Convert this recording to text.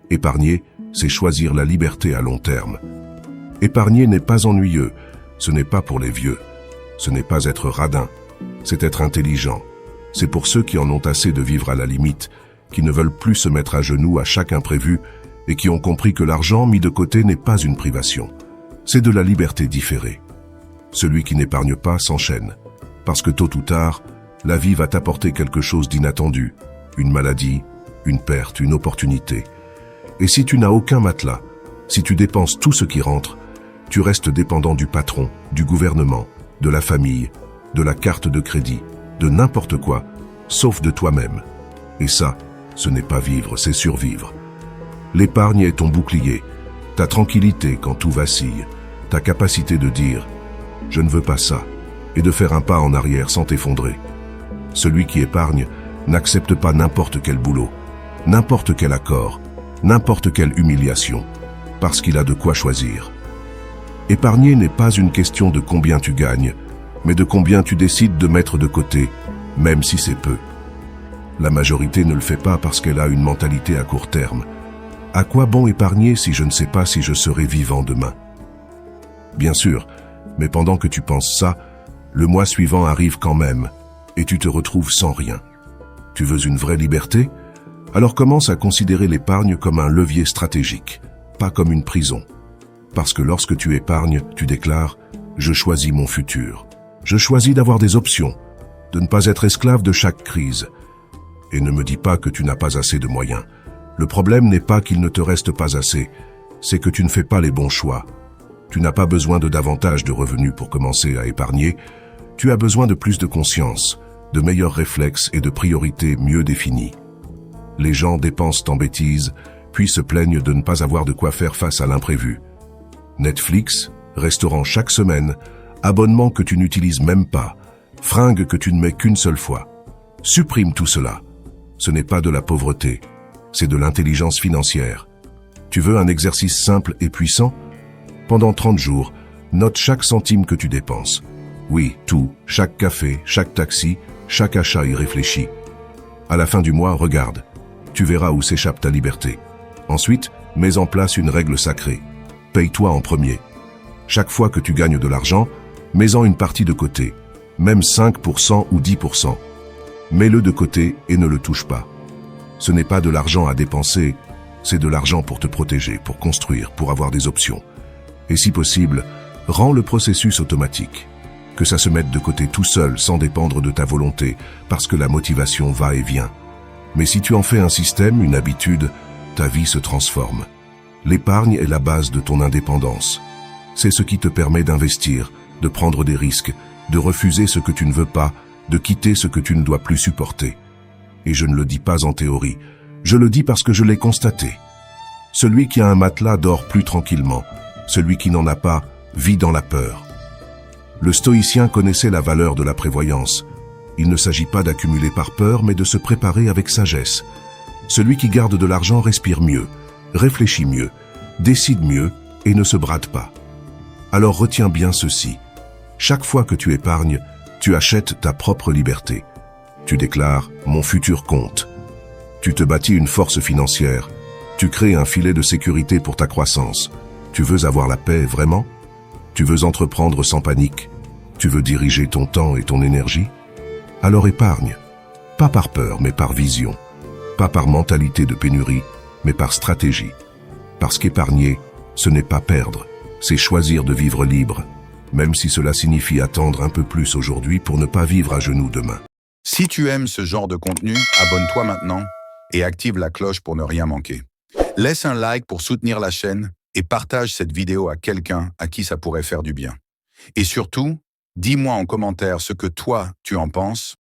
Épargner, c'est choisir la liberté à long terme. Épargner n'est pas ennuyeux, ce n'est pas pour les vieux. Ce n'est pas être radin, c'est être intelligent. C'est pour ceux qui en ont assez de vivre à la limite, qui ne veulent plus se mettre à genoux à chaque imprévu et qui ont compris que l'argent mis de côté n'est pas une privation. C'est de la liberté différée. Celui qui n'épargne pas s'enchaîne, parce que tôt ou tard, la vie va t'apporter quelque chose d'inattendu, une maladie, une perte, une opportunité. Et si tu n'as aucun matelas, si tu dépenses tout ce qui rentre, tu restes dépendant du patron, du gouvernement, de la famille, de la carte de crédit, de n'importe quoi, sauf de toi-même. Et ça, ce n'est pas vivre, c'est survivre. L'épargne est ton bouclier, ta tranquillité quand tout vacille, ta capacité de dire « je ne veux pas ça » et de faire un pas en arrière sans t'effondrer. Celui qui épargne n'accepte pas n'importe quel boulot, n'importe quel accord, n'importe quelle humiliation, parce qu'il a de quoi choisir. Épargner n'est pas une question de combien tu gagnes, mais de combien tu décides de mettre de côté, même si c'est peu. La majorité ne le fait pas parce qu'elle a une mentalité à court terme. À quoi bon épargner si je ne sais pas si je serai vivant demain? Bien sûr, mais pendant que tu penses ça, le mois suivant arrive quand même, et tu te retrouves sans rien. Tu veux une vraie liberté? Alors commence à considérer l'épargne comme un levier stratégique, pas comme une prison. Parce que lorsque tu épargnes, tu déclares « Je choisis mon futur. Je choisis d'avoir des options, de ne pas être esclave de chaque crise. » Et ne me dis pas que tu n'as pas assez de moyens. Le problème n'est pas qu'il ne te reste pas assez, c'est que tu ne fais pas les bons choix. Tu n'as pas besoin de davantage de revenus pour commencer à épargner, tu as besoin de plus de conscience, de meilleurs réflexes et de priorités mieux définies. Les gens dépensent en bêtises, puis se plaignent de ne pas avoir de quoi faire face à l'imprévu. Netflix, restaurant chaque semaine, abonnement que tu n'utilises même pas, fringues que tu ne mets qu'une seule fois. Supprime tout cela. Ce n'est pas de la pauvreté, c'est de l'intelligence financière. Tu veux un exercice simple et puissant? Pendant 30 jours, note chaque centime que tu dépenses. Oui, tout, chaque café, chaque taxi, chaque achat irréfléchi. À la fin du mois, regarde. Tu verras où s'échappe ta liberté. Ensuite, mets en place une règle sacrée. Paye-toi en premier. Chaque fois que tu gagnes de l'argent, mets-en une partie de côté, même 5% ou 10%. Mets-le de côté et ne le touche pas. Ce n'est pas de l'argent à dépenser, c'est de l'argent pour te protéger, pour construire, pour avoir des options. Et si possible, rends le processus automatique. Que ça se mette de côté tout seul, sans dépendre de ta volonté, parce que la motivation va et vient. Mais si tu en fais un système, une habitude, ta vie se transforme. L'épargne est la base de ton indépendance. C'est ce qui te permet d'investir, de prendre des risques, de refuser ce que tu ne veux pas, de quitter ce que tu ne dois plus supporter. Et je ne le dis pas en théorie, je le dis parce que je l'ai constaté. Celui qui a un matelas dort plus tranquillement, celui qui n'en a pas vit dans la peur. Le stoïcien connaissait la valeur de la prévoyance. Il ne s'agit pas d'accumuler par peur, mais de se préparer avec sagesse. Celui qui garde de l'argent respire mieux, réfléchit mieux, décide mieux et ne se brade pas. Alors retiens bien ceci. Chaque fois que tu épargnes, tu achètes ta propre liberté. Tu déclares « Mon futur compte ». Tu te bâtis une force financière. Tu crées un filet de sécurité pour ta croissance. Tu veux avoir la paix vraiment? Tu veux entreprendre sans panique? Tu veux diriger ton temps et ton énergie? Alors épargne. Pas par peur, mais par vision. Pas par mentalité de pénurie, mais par stratégie. Parce qu'épargner, ce n'est pas perdre, c'est choisir de vivre libre, même si cela signifie attendre un peu plus aujourd'hui pour ne pas vivre à genoux demain. Si tu aimes ce genre de contenu, abonne-toi maintenant et active la cloche pour ne rien manquer. Laisse un like pour soutenir la chaîne et partage cette vidéo à quelqu'un à qui ça pourrait faire du bien. Et surtout, dis-moi en commentaire ce que toi, tu en penses